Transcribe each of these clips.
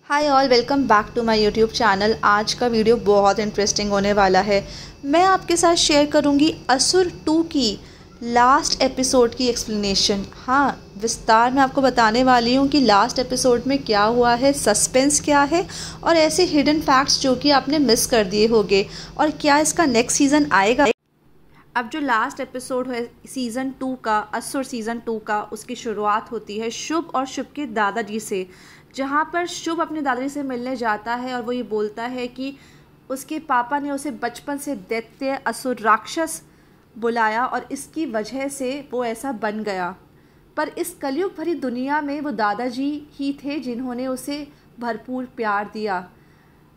Hi all, welcome back to my YouTube channel. आज का video बहुत इंटरेस्टिंग होने वाला है। मैं आपके साथ शेयर करूंगी असुर 2 की लास्ट एपिसोड की एक्सप्लेनेशन। हाँ, विस्तार में आपको बताने वाली हूँ कि लास्ट एपिसोड में क्या हुआ है, सस्पेंस क्या है और ऐसे हिडन फैक्ट्स जो कि आपने मिस कर दिए होंगे, और क्या इसका नेक्स्ट सीज़न आएगा। अब जो लास्ट एपिसोड है सीज़न 2 का, असुर सीज़न 2 का, उसकी शुरुआत होती है शुभ और शुभ के दादाजी से, जहाँ पर शुभ अपने दादाजी से मिलने जाता है और वो ये बोलता है कि उसके पापा ने उसे बचपन से दैत्य असुर राक्षस बुलाया और इसकी वजह से वो ऐसा बन गया। पर इस कलयुग भरी दुनिया में वो दादाजी ही थे जिन्होंने उसे भरपूर प्यार दिया।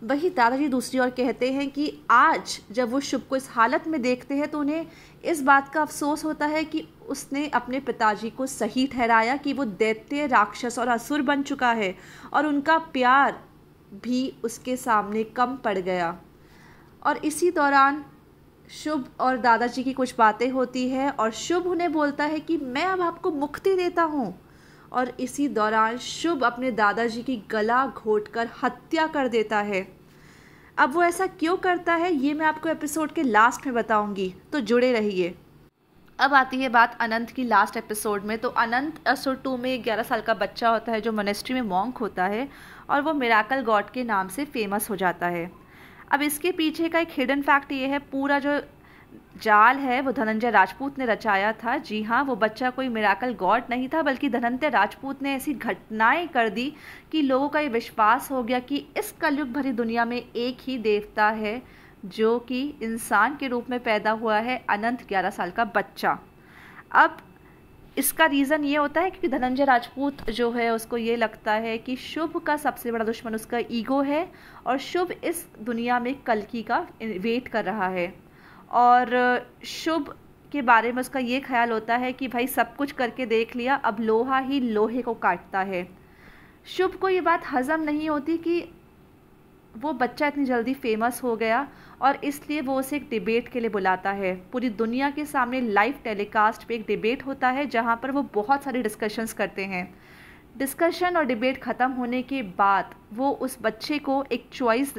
वही दादाजी दूसरी ओर कहते हैं कि आज जब वो शुभ को इस हालत में देखते हैं तो उन्हें इस बात का अफसोस होता है कि उसने अपने पिताजी को सही ठहराया कि वो दैत्य राक्षस और असुर बन चुका है और उनका प्यार भी उसके सामने कम पड़ गया। और इसी दौरान शुभ और दादाजी की कुछ बातें होती है और शुभ उन्हें बोलता है कि मैं अब आपको मुक्ति देता हूँ, और इसी दौरान शुभ अपने दादाजी की गला घोंटकर हत्या कर देता है। अब वो ऐसा क्यों करता है ये मैं आपको एपिसोड के लास्ट में बताऊंगी, तो जुड़े रहिए। अब आती है बात अनंत की लास्ट एपिसोड में। तो अनंत असुर 2 में एक 11 साल का बच्चा होता है जो मोनेस्ट्री में मॉन्क होता है और वो मिराकल गॉड के नाम से फेमस हो जाता है। अब इसके पीछे का एक हिडन फैक्ट ये है, पूरा जो जाल है वो धनंजय राजपूत ने रचाया था। जी हाँ, वो बच्चा कोई मिराकल गॉड नहीं था, बल्कि धनंजय राजपूत ने ऐसी घटनाएं कर दी कि लोगों का ये विश्वास हो गया कि इस कलयुग भरी दुनिया में एक ही देवता है जो कि इंसान के रूप में पैदा हुआ है, अनंत 11 साल का बच्चा। अब इसका रीज़न ये होता है क्योंकि धनंजय राजपूत जो है उसको ये लगता है कि शुभ का सबसे बड़ा दुश्मन उसका ईगो है और शुभ इस दुनिया में कल्कि का वेट कर रहा है। और शुभ के बारे में उसका ये ख्याल होता है कि भाई सब कुछ करके देख लिया, अब लोहा ही लोहे को काटता है। शुभ को ये बात हज़म नहीं होती कि वो बच्चा इतनी जल्दी फेमस हो गया, और इसलिए वो उसे एक डिबेट के लिए बुलाता है। पूरी दुनिया के सामने लाइव टेलीकास्ट पे एक डिबेट होता है जहाँ पर वो बहुत सारे डिस्कशंस करते हैं। डिस्कशन और डिबेट ख़त्म होने के बाद वो उस बच्चे को एक चॉइस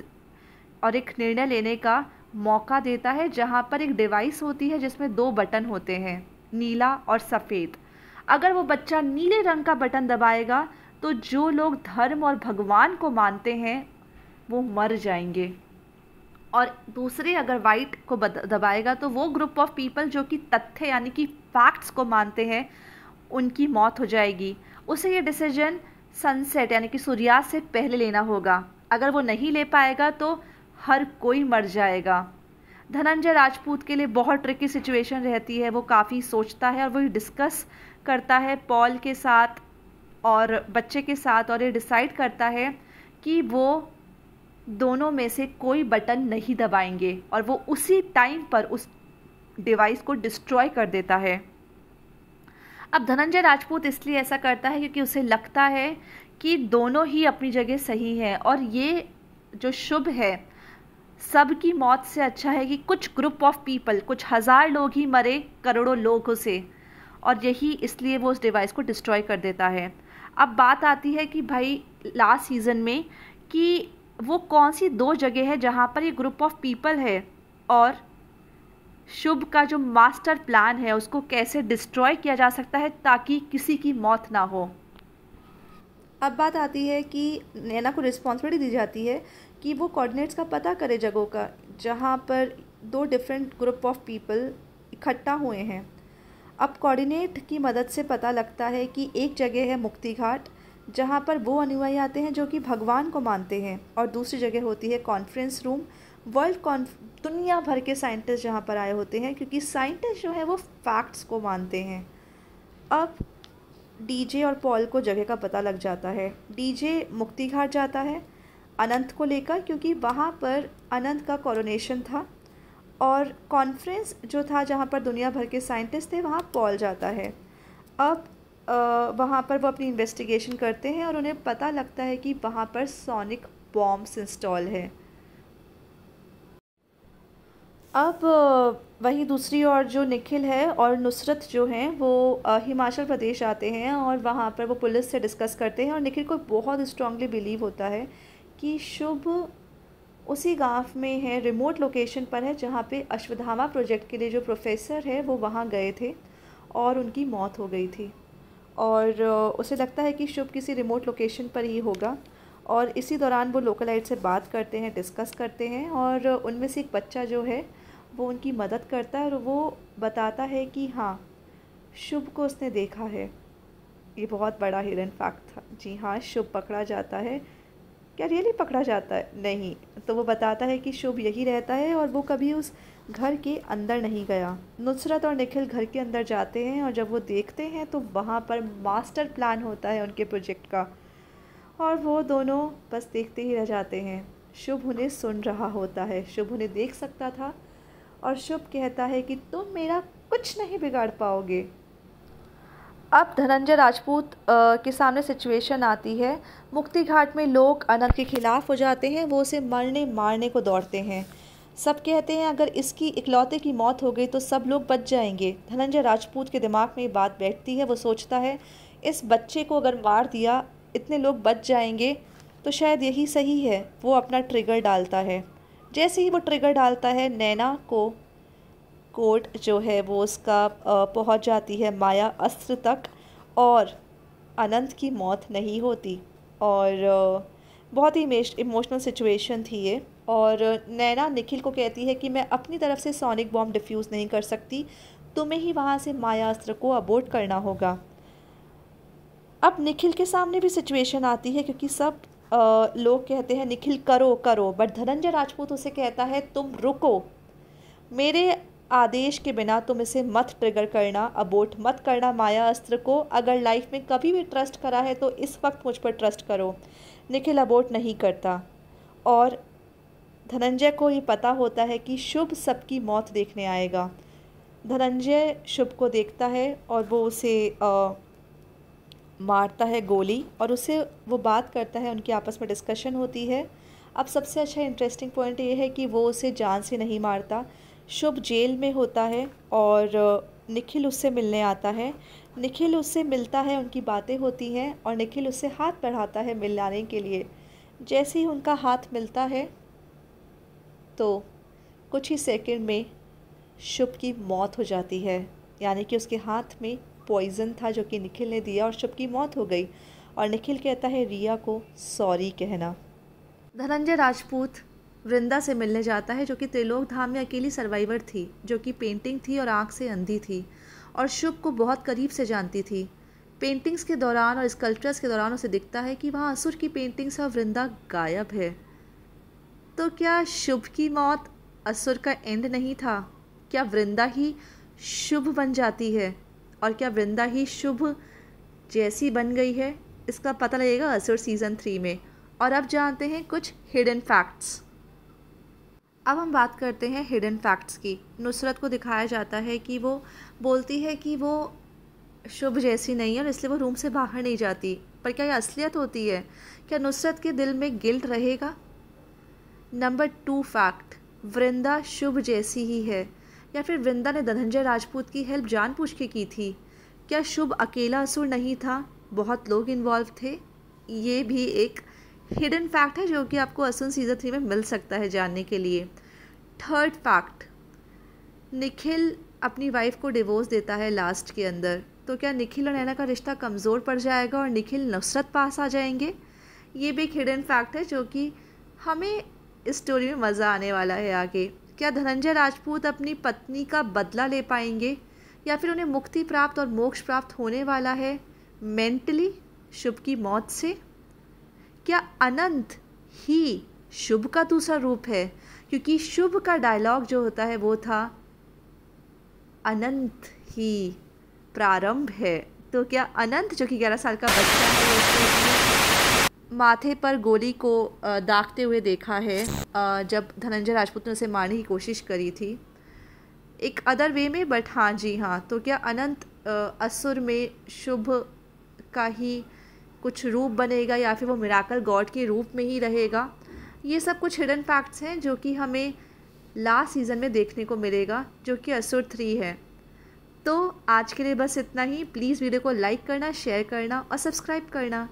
और एक निर्णय लेने का मौका देता है, जहाँ पर एक डिवाइस होती है जिसमें 2 बटन होते हैं, नीला और सफ़ेद। अगर वो बच्चा नीले रंग का बटन दबाएगा तो जो लोग धर्म और भगवान को मानते हैं वो मर जाएंगे, और दूसरे अगर वाइट को दबाएगा तो वो ग्रुप ऑफ पीपल जो कि तथ्य यानी कि फैक्ट्स को मानते हैं उनकी मौत हो जाएगी। उसे ये डिसीजन सनसेट यानी कि सूर्यास्त से पहले लेना होगा। अगर वो नहीं ले पाएगा तो हर कोई मर जाएगा। धनंजय राजपूत के लिए बहुत ट्रिकी सिचुएशन रहती है। वो काफ़ी सोचता है और वो डिस्कस करता है पॉल के साथ और बच्चे के साथ, और ये डिसाइड करता है कि वो दोनों में से कोई बटन नहीं दबाएंगे, और वो उसी टाइम पर उस डिवाइस को डिस्ट्रॉय कर देता है। अब धनंजय राजपूत इसलिए ऐसा करता है क्योंकि उसे लगता है कि दोनों ही अपनी जगह सही हैं, और ये जो शुभ है सबकी मौत से अच्छा है कि कुछ ग्रुप ऑफ पीपल, कुछ हज़ार लोग ही मरे करोड़ों लोगों से, और यही इसलिए वो उस डिवाइस को डिस्ट्रॉय कर देता है। अब बात आती है कि भाई लास्ट सीज़न में कि वो कौन सी 2 जगह है जहाँ पर ये ग्रुप ऑफ पीपल है और शुभ का जो मास्टर प्लान है उसको कैसे डिस्ट्रॉय किया जा सकता है ताकि किसी की मौत ना हो। अब बात आती है कि नैना को रिस्पॉन्सिबिलिटी दी जाती है कि वो कोऑर्डिनेट्स का पता करे जगहों का जहाँ पर 2 डिफरेंट ग्रुप ऑफ पीपल इकट्ठा हुए हैं। अब कोऑर्डिनेट की मदद से पता लगता है कि एक जगह है मुक्ति घाट जहाँ पर वो अनुयायी आते हैं जो कि भगवान को मानते हैं, और दूसरी जगह होती है कॉन्फ्रेंस रूम, दुनिया भर के साइंटिस्ट जहाँ पर आए होते हैं क्योंकि साइंटिस्ट जो है वो फैक्ट्स को मानते हैं। अब डीजे और पॉल को जगह का पता लग जाता है। डीजे मुक्ति घाट जाता है अनंत को लेकर क्योंकि वहाँ पर अनंत का कोरोनेशन था, और कॉन्फ्रेंस जो था जहाँ पर दुनिया भर के साइंटिस्ट थे वहाँ पॉल जाता है। अब वहाँ पर वो अपनी इन्वेस्टिगेशन करते हैं और उन्हें पता लगता है कि वहाँ पर सोनिक बॉम्ब्स इंस्टॉल है। अब वहीं दूसरी ओर जो निखिल है और नुसरत जो हैं वो हिमाचल प्रदेश आते हैं और वहाँ पर वो पुलिस से डिस्कस करते हैं। और निखिल को बहुत स्ट्रांगली बिलीव होता है कि शुभ उसी गांव में है, रिमोट लोकेशन पर है, जहाँ पे अश्वत्थामा प्रोजेक्ट के लिए जो प्रोफेसर है वो वहाँ गए थे और उनकी मौत हो गई थी। और उसे लगता है कि शुभ किसी रिमोट लोकेशन पर ही होगा। और इसी दौरान वो लोकलाइट से बात करते हैं, डिस्कस करते हैं, और उनमें से एक बच्चा जो है वो उनकी मदद करता है और वो बताता है कि हाँ, शुभ को उसने देखा है। ये बहुत बड़ा हिडन फैक्ट था। जी हाँ, शुभ पकड़ा जाता है। क्या रियली पकड़ा जाता है? नहीं। तो वो बताता है कि शुभ यही रहता है और वो कभी उस घर के अंदर नहीं गया। नुसरत और निखिल घर के अंदर जाते हैं और जब वो देखते हैं तो वहाँ पर मास्टर प्लान होता है उनके प्रोजेक्ट का, और वो दोनों बस देखते ही रह जाते हैं। शुभ उन्हें सुन रहा होता है, शुभ उन्हें देख सकता था, और शुभ कहता है कि तुम मेरा कुछ नहीं बिगाड़ पाओगे। अब धनंजय राजपूत के सामने सिचुएशन आती है। मुक्ति घाट में लोग अनंत के खिलाफ हो जाते हैं, वो उसे मरने मारने को दौड़ते हैं। सब कहते हैं अगर इसकी इकलौते की मौत हो गई तो सब लोग बच जाएंगे। धनंजय राजपूत के दिमाग में ये बात बैठती है। वो सोचता है इस बच्चे को अगर मार दिया इतने लोग बच जाएंगे, तो शायद यही सही है। वो अपना ट्रिगर डालता है। जैसे ही वो ट्रिगर डालता है, नैना को कोड जो है वो उसका पहुंच जाती है माया अस्त्र तक, और अनंत की मौत नहीं होती। और बहुत ही इमोशनल सिचुएशन थी ये। और नैना निखिल को कहती है कि मैं अपनी तरफ से सोनिक बॉम्ब डिफ्यूज़ नहीं कर सकती, तुम्हें ही वहाँ से माया अस्त्र को अबोर्ट करना होगा। अब निखिल के सामने भी सिचुएशन आती है, क्योंकि सब लोग कहते हैं निखिल करो करो, बट धनंजय राजपूत उसे कहता है तुम रुको, मेरे आदेश के बिना तुम इसे मत ट्रिगर करना, अबोर्ट मत करना माया अस्त्र को। अगर लाइफ में कभी भी ट्रस्ट करा है तो इस वक्त मुझ पर ट्रस्ट करो। निखिल अबोर्ट नहीं करता, और धनंजय को ये पता होता है कि शुभ सबकी मौत देखने आएगा। धनंजय शुभ को देखता है और वो उसे मारता है गोली, और उससे वो बात करता है, उनकी आपस में डिस्कशन होती है। अब सबसे अच्छा इंटरेस्टिंग पॉइंट ये है कि वो उसे जान से नहीं मारता। शुभ जेल में होता है और निखिल उससे मिलने आता है। निखिल उससे मिलता है, उनकी बातें होती हैं, और निखिल उससे हाथ बढ़ाता है मिलाने के लिए। जैसे ही उनका हाथ मिलता है तो कुछ ही सेकंड में शुभ की मौत हो जाती है। यानी कि उसके हाथ में पॉइज़न था जो कि निखिल ने दिया, और शुभ की मौत हो गई। और निखिल कहता है रिया को सॉरी कहना। धनंजय राजपूत वृंदा से मिलने जाता है, जो कि त्रिलोक धाम में अकेली सर्वाइवर थी, जो कि पेंटिंग थी और आंख से अंधी थी, और शुभ को बहुत करीब से जानती थी। पेंटिंग्स के दौरान और स्कल्पचर्स के दौरान उसे दिखता है कि वहाँ असुर की पेंटिंग्स और वृंदा गायब है। तो क्या शुभ की मौत असुर का एंड नहीं था? क्या वृंदा ही शुभ बन जाती है? और क्या वृंदा ही शुभ जैसी बन गई है? इसका पता लगेगा असुर सीज़न 3 में। और अब जानते हैं कुछ हिडन फैक्ट्स। अब हम बात करते हैं हिडन फैक्ट्स की। नुसरत को दिखाया जाता है कि वो बोलती है कि वो शुभ जैसी नहीं है और इसलिए वो रूम से बाहर नहीं जाती। पर क्या ये असलियत होती है? क्या नुसरत के दिल में गिल्ट रहेगा? नंबर 2 फैक्ट, वृंदा शुभ जैसी ही है, या फिर वृंदा ने धनंजय राजपूत की हेल्प जानबूझ के की थी? क्या शुभ अकेला असुर नहीं था, बहुत लोग इन्वॉल्व थे? ये भी एक हिडन फैक्ट है जो कि आपको असुर सीज़न 3 में मिल सकता है जानने के लिए। थर्ड फैक्ट, निखिल अपनी वाइफ को डिवोर्स देता है लास्ट के अंदर। तो क्या निखिल और नैना का रिश्ता कमज़ोर पड़ जाएगा और निखिल नुसरत पास आ जाएंगे? ये भी एक हिडन फैक्ट है जो कि हमें इस स्टोरी में मज़ा आने वाला है आगे। क्या धनंजय राजपूत अपनी पत्नी का बदला ले पाएंगे, या फिर उन्हें मुक्ति प्राप्त और मोक्ष प्राप्त होने वाला है मेंटली शुभ की मौत से? क्या अनंत ही शुभ का दूसरा रूप है? क्योंकि शुभ का डायलॉग जो होता है वो था अनंत ही प्रारंभ है। तो क्या अनंत जो कि 11 साल का बच्चा है उसने माथे पर गोली को दागते हुए देखा है जब धनंजय राजपूत ने उसे मारने की कोशिश करी थी, एक अदर वे में, बट हाँ जी हाँ। तो क्या अनंत असुर में शुभ का ही कुछ रूप बनेगा, या फिर वो मिराकल गॉड के रूप में ही रहेगा? ये सब कुछ हिडन फैक्ट्स हैं जो कि हमें लास्ट सीज़न में देखने को मिलेगा, जो कि असुर 3 है। तो आज के लिए बस इतना ही। प्लीज़ वीडियो को लाइक करना, शेयर करना और सब्सक्राइब करना।